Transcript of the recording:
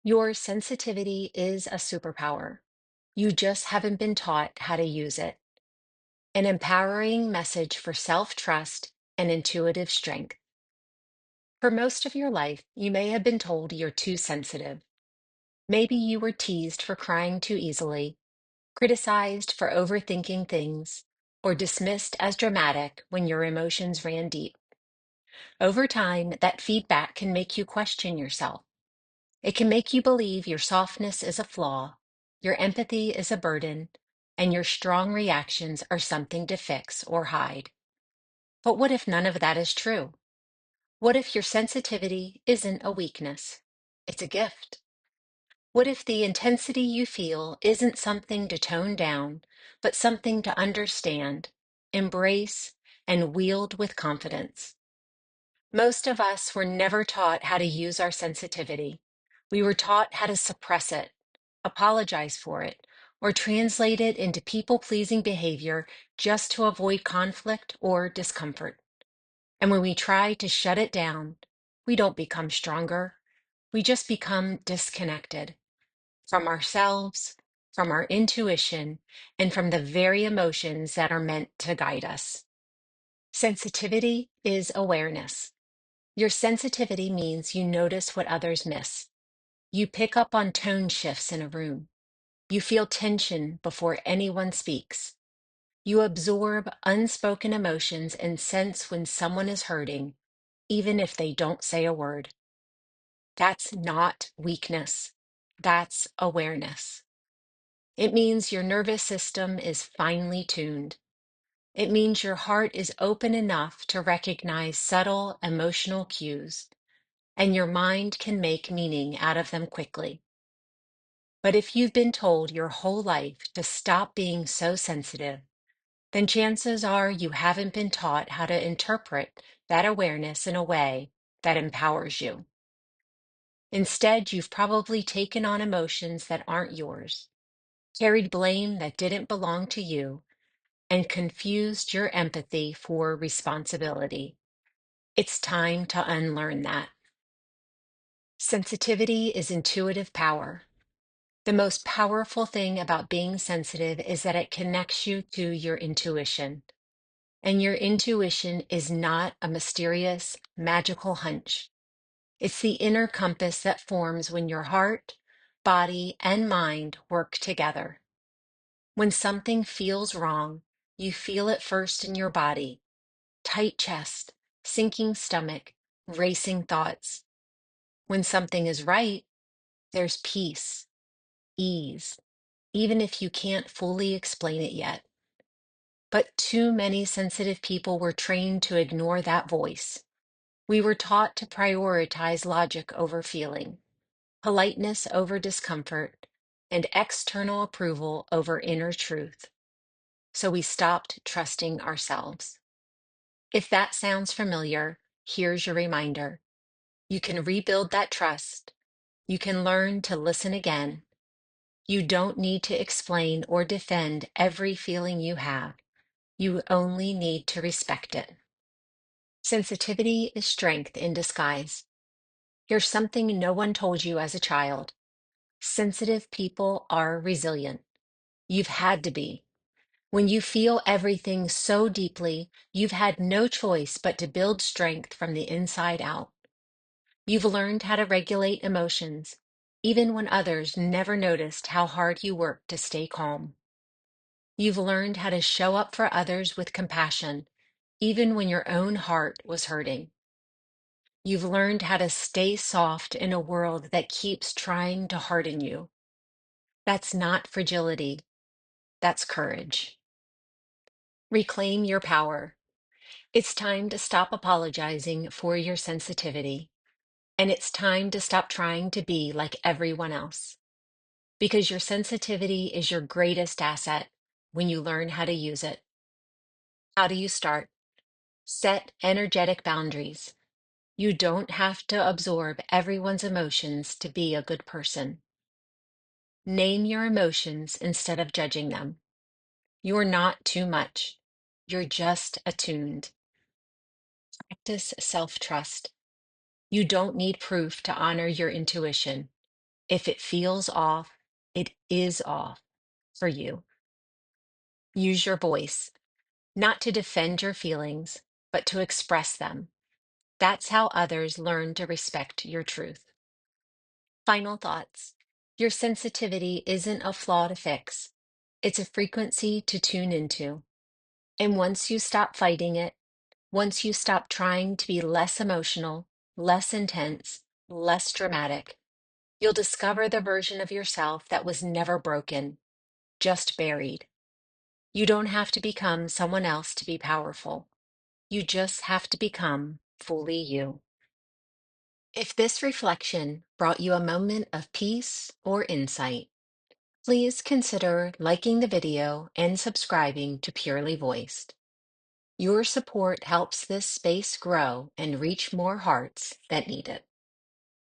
Your sensitivity is a superpower. You just haven't been taught how to use it. An empowering message for self trust and intuitive strength. For most of your life, you may have been told you're too sensitive. Maybe you were teased for crying too easily, criticized for overthinking things, or dismissed as dramatic when your emotions ran deep. Over time, that feedback can make you question yourself. It can make you believe your softness is a flaw, your empathy is a burden, and your strong reactions are something to fix or hide. But what if none of that is true? What if your sensitivity isn't a weakness? It's a gift. What if the intensity you feel isn't something to tone down, but something to understand, embrace, and wield with confidence? Most of us were never taught how to use our sensitivity. We were taught how to suppress it, apologize for it, or translate it into people-pleasing behavior just to avoid conflict or discomfort. And when we try to shut it down, we don't become stronger. We just become disconnected from ourselves, from our intuition, and from the very emotions that are meant to guide us. Sensitivity is awareness. Your sensitivity means you notice what others miss. You pick up on tone shifts in a room. You feel tension before anyone speaks. You absorb unspoken emotions and sense when someone is hurting, even if they don't say a word. That's not weakness. That's awareness. It means your nervous system is finely tuned. It means your heart is open enough to recognize subtle emotional cues, and your mind can make meaning out of them quickly. But if you've been told your whole life to stop being so sensitive, then chances are you haven't been taught how to interpret that awareness in a way that empowers you. Instead, you've probably taken on emotions that aren't yours, carried blame that didn't belong to you, and confused your empathy for responsibility. It's time to unlearn that. Sensitivity is intuitive power. The most powerful thing about being sensitive is that it connects you to your intuition. And your intuition is not a mysterious, magical hunch. It's the inner compass that forms when your heart, body, and mind work together. When something feels wrong, you feel it first in your body: tight chest, sinking stomach, racing thoughts. When something is right, there's peace, ease, even if you can't fully explain it yet. But too many sensitive people were trained to ignore that voice. We were taught to prioritize logic over feeling, politeness over discomfort, and external approval over inner truth. So we stopped trusting ourselves. If that sounds familiar, here's your reminder. You can rebuild that trust. You can learn to listen again. You don't need to explain or defend every feeling you have. You only need to respect it. Sensitivity is strength in disguise. Here's something no one told you as a child. Sensitive people are resilient. You've had to be. When you feel everything so deeply, you've had no choice but to build strength from the inside out. You've learned how to regulate emotions, even when others never noticed how hard you worked to stay calm. You've learned how to show up for others with compassion, even when your own heart was hurting. You've learned how to stay soft in a world that keeps trying to harden you. That's not fragility, that's courage. Reclaim your power. It's time to stop apologizing for your sensitivity, and it's time to stop trying to be like everyone else. Because your sensitivity is your greatest asset when you learn how to use it. How do you start? Set energetic boundaries. You don't have to absorb everyone's emotions to be a good person. Name your emotions instead of judging them. You're not too much. You're just attuned. Practice self-trust. You don't need proof to honor your intuition. If it feels off, it is off for you. Use your voice, not to defend your feelings, but to express them. That's how others learn to respect your truth. Final thoughts. Your sensitivity isn't a flaw to fix, it's a frequency to tune into. And once you stop fighting it, once you stop trying to be less emotional, less intense, less dramatic, you'll discover the version of yourself that was never broken, just buried. You don't have to become someone else to be powerful. You just have to become fully you. If this reflection brought you a moment of peace or insight, please consider liking the video and subscribing to Purely Voiced. Your support helps this space grow and reach more hearts that need it.